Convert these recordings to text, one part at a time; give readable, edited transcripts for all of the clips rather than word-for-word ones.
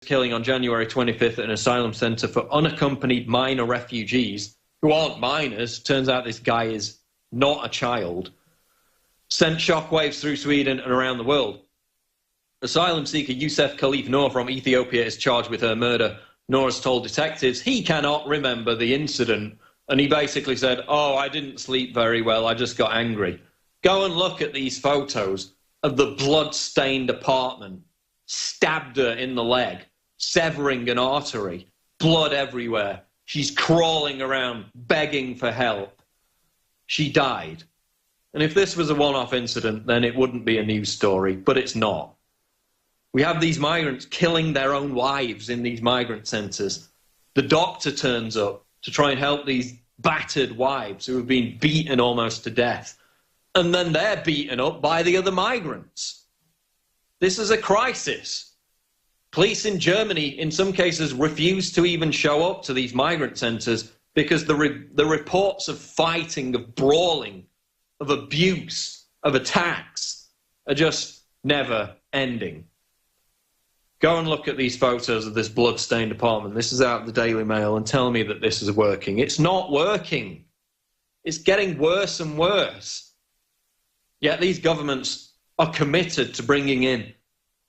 killing on January 25th at an asylum center for unaccompanied minor refugees who aren't minors. Turns out this guy is not a child. Sent shockwaves through Sweden and around the world. Asylum seeker Youssef Khalif Noor from Ethiopia is charged with her murder. Noor has told detectives he cannot remember the incident, and he basically said, "Oh, I didn't sleep very well, I just got angry." Go and look at these photos of the blood-stained apartment. Stabbed her in the leg, severing an artery, blood everywhere. She's crawling around, begging for help. She died. And if this was a one-off incident, then it wouldn't be a news story, but it's not. We have these migrants killing their own wives in these migrant centres. The doctor turns up to try and help these battered wives who have been beaten almost to death. And then they're beaten up by the other migrants. This is a crisis. Police in Germany, in some cases, refuse to even show up to these migrant centres because the reports of fighting, of brawling, of abuse, of attacks are just never ending. Go and look at these photos of this blood-stained apartment. This is out of the Daily Mail, and tell me that this is working. It's not working. It's getting worse and worse. Yet these governments are committed to bringing in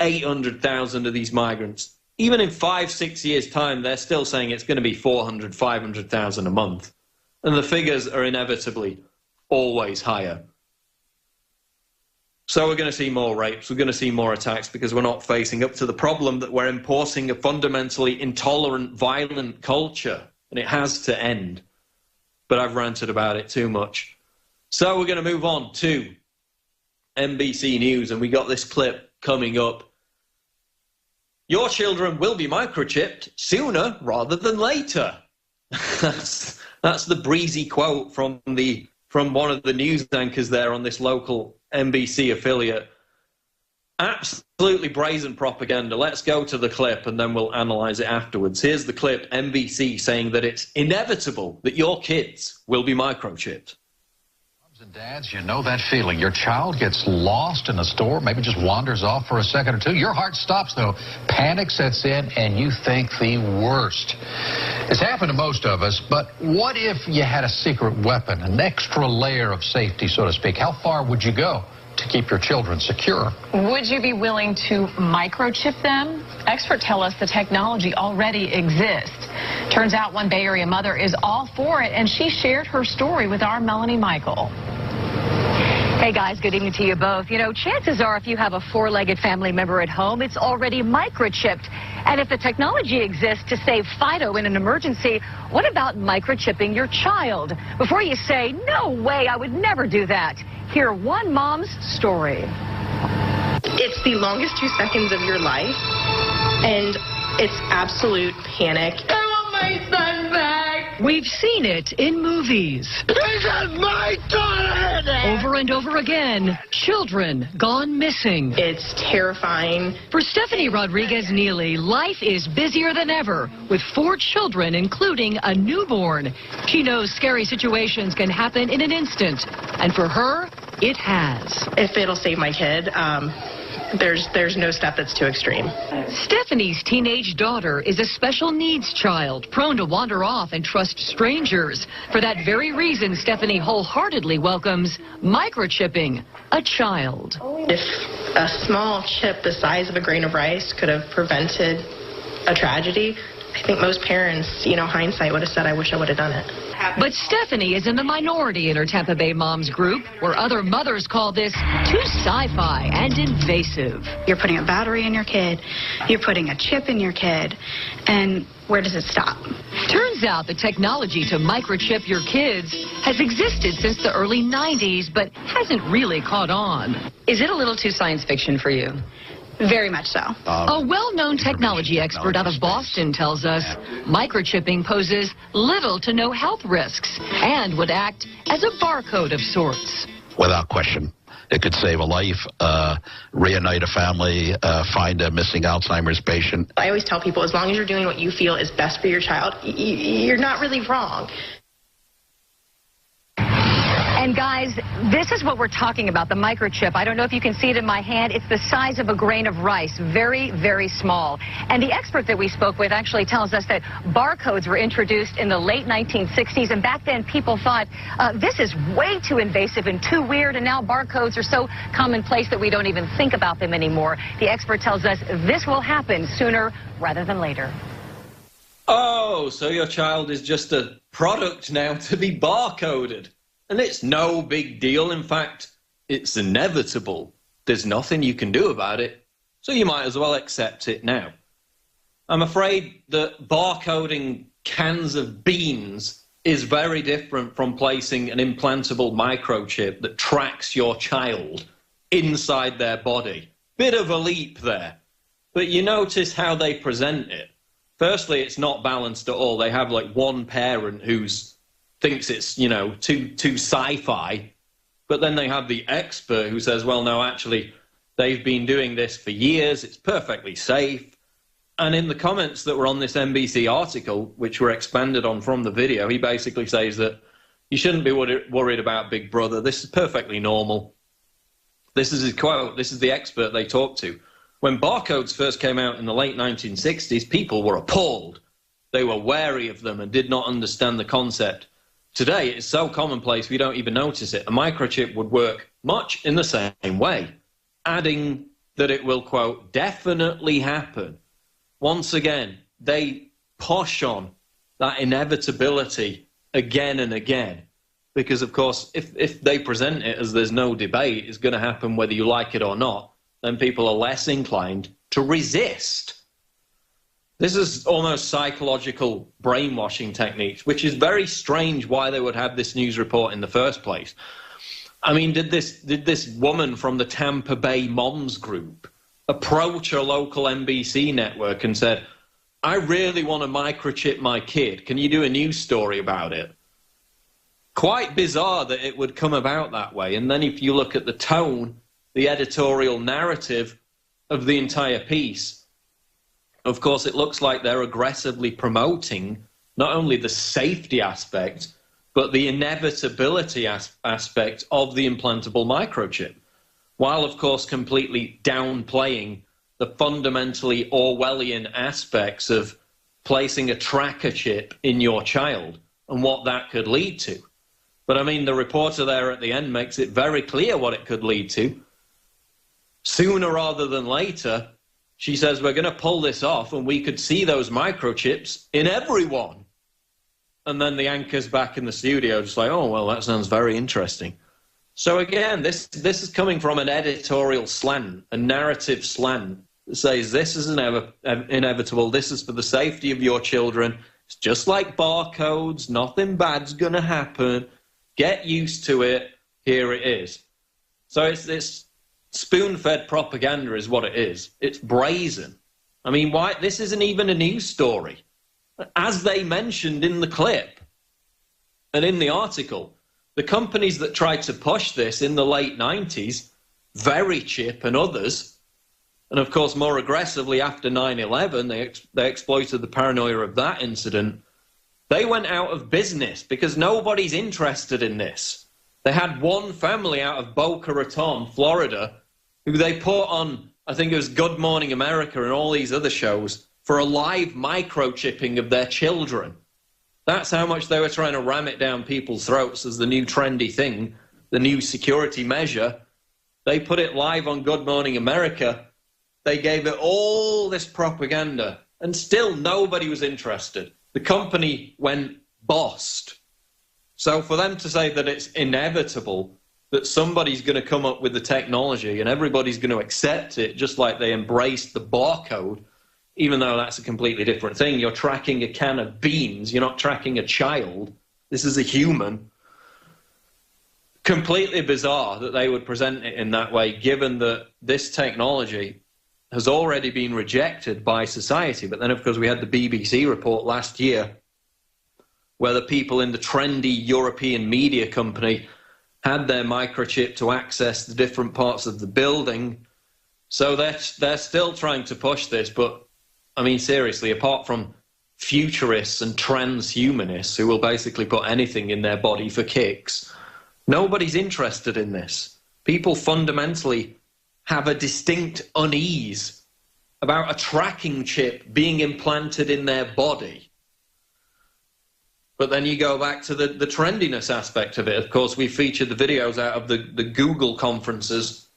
800,000 of these migrants. Even in 5-6 years' time, they're still saying it's going to be 400, 500,000 a month. And the figures are inevitably always higher. So we're going to see more rapes, we're going to see more attacks because we're not facing up to the problem that we're importing a fundamentally intolerant, violent culture. And it has to end. But I've ranted about it too much. So we're going to move on to NBC News, and we got this clip coming up. Your children will be microchipped sooner rather than later. That's the breezy quote from one of the news anchors there on this local NBC affiliate. Absolutely brazen propaganda. Let's go to the clip and then we'll analyze it afterwards. Here's the clip, NBC saying that it's inevitable that your kids will be microchipped. Moms and dads, you know that feeling. Your child gets lost in a store, maybe just wanders off for a second or two. Your heart stops, though. Panic sets in, and you think the worst. It's happened to most of us, but what if you had a secret weapon, an extra layer of safety, so to speak? How far would you go to keep your children secure? Would you be willing to microchip them? Experts tell us the technology already exists. Turns out one Bay Area mother is all for it, and she shared her story with our Melanie Michael. Hey guys, good evening to you both. You know, chances are if you have a four-legged family member at home, it's already microchipped. And if the technology exists to save Fido in an emergency, what about microchipping your child? Before you say, no way, I would never do that, hear one mom's story. It's the longest 2 seconds of your life, and it's absolute panic. I want my son back. We've seen it in movies. This is my daughter! Over and over again, children gone missing. It's terrifying. For Stephanie Rodriguez-Neely, life is busier than ever, with 4 children, including a newborn. She knows scary situations can happen in an instant, and for her, it has. If it'll save my kid, there's no step that's too extreme. Stephanie's teenage daughter is a special needs child, prone to wander off and trust strangers. For that very reason, Stephanie wholeheartedly welcomes microchipping a child. If a small chip the size of a grain of rice could have prevented a tragedy, I think most parents, hindsight would have said, I wish I would have done it. But Stephanie is in the minority in her Tampa Bay moms group, where other mothers call this too sci-fi and invasive. You're putting a battery in your kid, you're putting a chip in your kid, and where does it stop? Turns out the technology to microchip your kids has existed since the early 90s, but hasn't really caught on. Is it a little too science fiction for you? Very much so. A well-known technology expert out of Boston tells us microchipping poses little to no health risks and would act as a barcode of sorts. Without question. It could save a life, reunite a family, find a missing Alzheimer's patient. I always tell people, as long as you're doing what you feel is best for your child, you're not really wrong. And guys, this is what we're talking about, the microchip. I don't know if you can see it in my hand. It's the size of a grain of rice, very, very small. And the expert that we spoke with actually tells us that barcodes were introduced in the late 1960s, and back then people thought this is way too invasive and too weird, and now barcodes are so commonplace that we don't even think about them anymore. The expert tells us this will happen sooner rather than later. Oh, so your child is just a product now to be barcoded. And it's no big deal. In fact, it's inevitable. There's nothing you can do about it. So you might as well accept it now. I'm afraid that barcoding cans of beans is very different from placing an implantable microchip that tracks your child inside their body. Bit of a leap there. But you notice how they present it. Firstly, it's not balanced at all. They have like one parent who's thinks it's, you know, too sci-fi, but then they have the expert who says, well, no, actually, they've been doing this for years, it's perfectly safe. And in the comments that were on this NBC article, which were expanded on from the video, he basically says that you shouldn't be worried about Big Brother, this is perfectly normal. This is his quote, this is the expert they talked to. When barcodes first came out in the late 1960s, people were appalled. They were wary of them and did not understand the concept. Today, it's so commonplace we don't even notice it. A microchip would work much in the same way, adding that it will, quote, definitely happen. Once again, they push on that inevitability again and again. Because, of course, if they present it as there's no debate, it's going to happen whether you like it or not, then people are less inclined to resist. This is almost psychological brainwashing techniques, which is very strange why they would have this news report in the first place. I mean, did this woman from the Tampa Bay Moms Group approach a local NBC network and said, I really want to microchip my kid. Can you do a news story about it? Quite bizarre that it would come about that way. And then if you look at the tone, the editorial narrative of the entire piece, of course, it looks like they're aggressively promoting not only the safety aspect, but the inevitability aspect of the implantable microchip, while, of course, completely downplaying the fundamentally Orwellian aspects of placing a tracker chip in your child and what that could lead to. But, I mean, the reporter there at the end makes it very clear what it could lead to. Sooner rather than later, she says, we're going to pull this off and we could see those microchips in everyone. And then the anchor's back in the studio just like, oh, well, that sounds very interesting. So again, this is coming from an editorial slant, a narrative slant that says this is inevitable, this is for the safety of your children. It's just like barcodes, nothing bad's going to happen. Get used to it, here it is. So it's spoon-fed propaganda is what it is. It's brazen. I mean, why? This isn't even a news story. As they mentioned in the clip and in the article, the companies that tried to push this in the late 90s, Verichip and others, and of course more aggressively after 9/11, they exploited the paranoia of that incident, they went out of business because nobody's interested in this. They had one family out of Boca Raton, Florida, who they put on, I think it was Good Morning America and all these other shows, for a live microchipping of their children. That's how much they were trying to ram it down people's throats as the new trendy thing, the new security measure. They put it live on Good Morning America. They gave it all this propaganda, and still nobody was interested. The company went bust. So for them to say that it's inevitable that somebody's going to come up with the technology and everybody's going to accept it, just like they embraced the barcode, even though that's a completely different thing. You're tracking a can of beans. You're not tracking a child. This is a human. Completely bizarre that they would present it in that way, given that this technology has already been rejected by society. But then, of course, we had the BBC report last year where the people in the trendy European media company had their microchip to access the different parts of the building. So they're still trying to push this, but, I mean, seriously, apart from futurists and transhumanists who will basically put anything in their body for kicks, Nobody's interested in this. People fundamentally have a distinct unease about a tracking chip being implanted in their body. But then you go back to the trendiness aspect of it. Of course, we featured the videos out of the Google conferences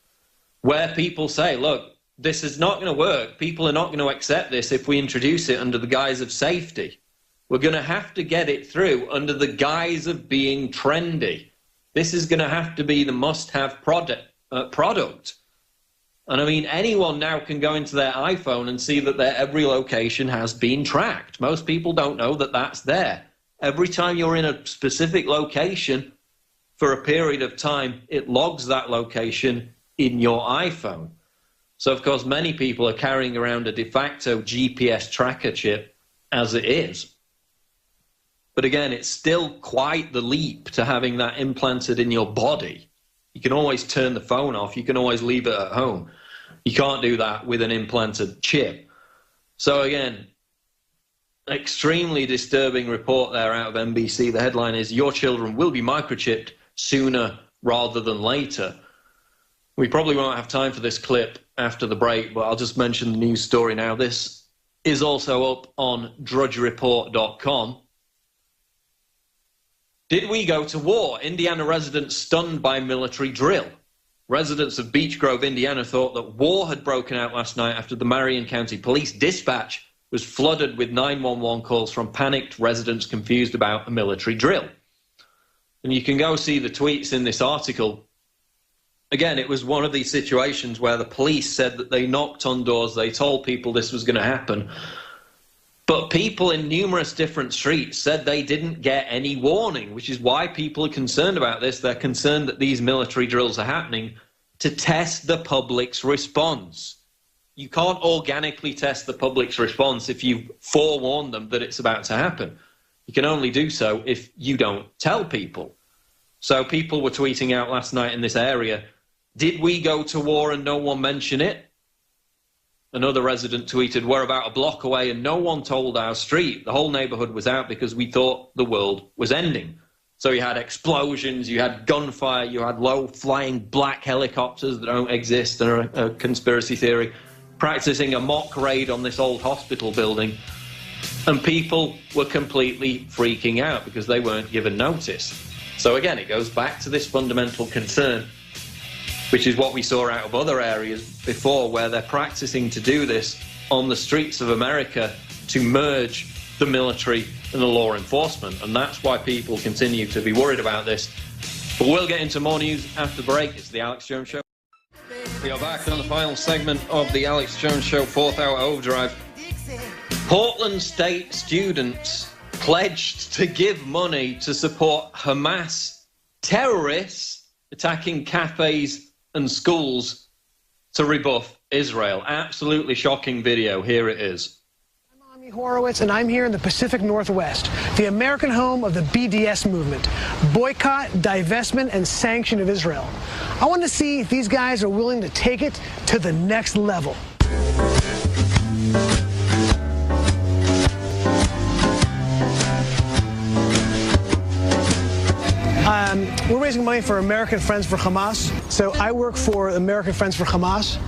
where people say, look, this is not going to work. People are not going to accept this if we introduce it under the guise of safety. We're going to have to get it through under the guise of being trendy. This is going to have to be the must-have product. And I mean, anyone now can go into their iPhone and see that their every location has been tracked. Most people don't know that that's there. Every time you're in a specific location for a period of time, it logs that location in your iPhone. So, of course, many people are carrying around a de facto GPS tracker chip as it is. But again, it's still quite the leap to having that implanted in your body. You can always turn the phone off. You can always leave it at home. You can't do that with an implanted chip. So again, extremely disturbing report there out of NBC. The headline is, your children will be microchipped sooner rather than later. We probably won't have time for this clip after the break, but I'll just mention the news story now. This is also up on drudgereport.com. Did we go to war? Indiana residents stunned by military drill. Residents of Beech Grove, Indiana, thought that war had broken out last night after the Marion County Police dispatch was flooded with 911 calls from panicked residents confused about a military drill. And you can go see the tweets in this article. Again, it was one of these situations where the police said that they knocked on doors, they told people this was going to happen. But people in numerous different streets said they didn't get any warning, which is why people are concerned about this. They're concerned that these military drills are happening to test the public's response. You can't organically test the public's response if you've forewarned them that it's about to happen. You can only do so if you don't tell people. So people were tweeting out last night in this area, did we go to war and no one mention it? Another resident tweeted, we're about a block away and no one told our street. The whole neighborhood was out because we thought the world was ending. So you had explosions, you had gunfire, you had low-flying black helicopters that don't exist and are a conspiracy theory, practicing a mock raid on this old hospital building. And people were completely freaking out because they weren't given notice. So again, it goes back to this fundamental concern, which is what we saw out of other areas before, where they're practicing to do this on the streets of America to merge the military and the law enforcement. And that's why people continue to be worried about this. But we'll get into more news after the break. It's the Alex Jones Show. We are back on the final segment of the Alex Jones Show 4th Hour Overdrive. Portland State students pledged to give money to support Hamas terrorists attacking cafes and schools to rebuff Israel. Absolutely shocking video. Here it is. I'm Ami Horowitz, and I'm here in the Pacific Northwest, the American home of the BDS movement, boycott, divestment, and sanction of Israel. I want to see if these guys are willing to take it to the next level. We're raising money for American Friends for Hamas. So I work for American Friends for Hamas.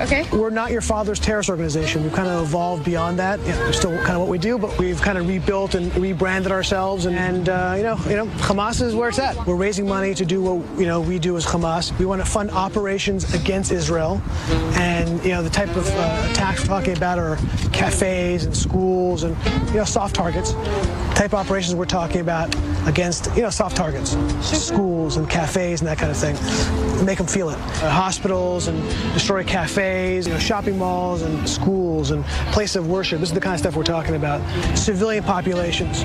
Okay. We're not your father's terrorist organization. We've kind of evolved beyond that. We're still kind of what we do, but we've kind of rebuilt and rebranded ourselves. And you know, Hamas is where it's at. We're raising money to do what we do as Hamas. We want to fund operations against Israel, and the type of attacks we're talking about are cafes and schools and soft targets. Type of operations we're talking about against soft targets, schools and cafes and that kind of thing. Make them feel it. Hospitals and destroy cafes, shopping malls and schools and places of worship. This is the kind of stuff we're talking about. Civilian populations.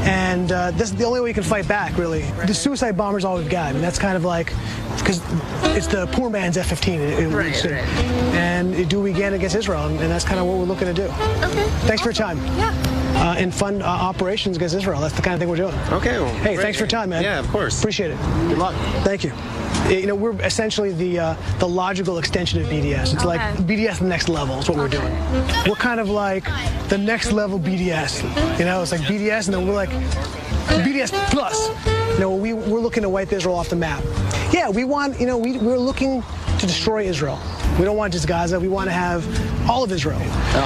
And this is the only way we can fight back, really. The suicide bomber is all we've got. I mean, that's kind of like, because it's the poor man's F-15. Right. And do we again against Israel, and that's kind of what we're looking to do. Okay. Thanks for your time. Yeah. And fund operations against Israel. That's the kind of thing we're doing. Okay. Well, hey, thanks for your time, man. Yeah, of course. Appreciate it. Good luck. Thank you. We're essentially the logical extension of BDS. It's like BDS the next level is what we're doing. We're kind of like the next level BDS. It's like BDS, and then we're like BDS plus. You know, we're looking to wipe Israel off the map. Yeah, we want, you know, we're looking to destroy Israel. We don't want just Gaza. We want to have all of Israel. No,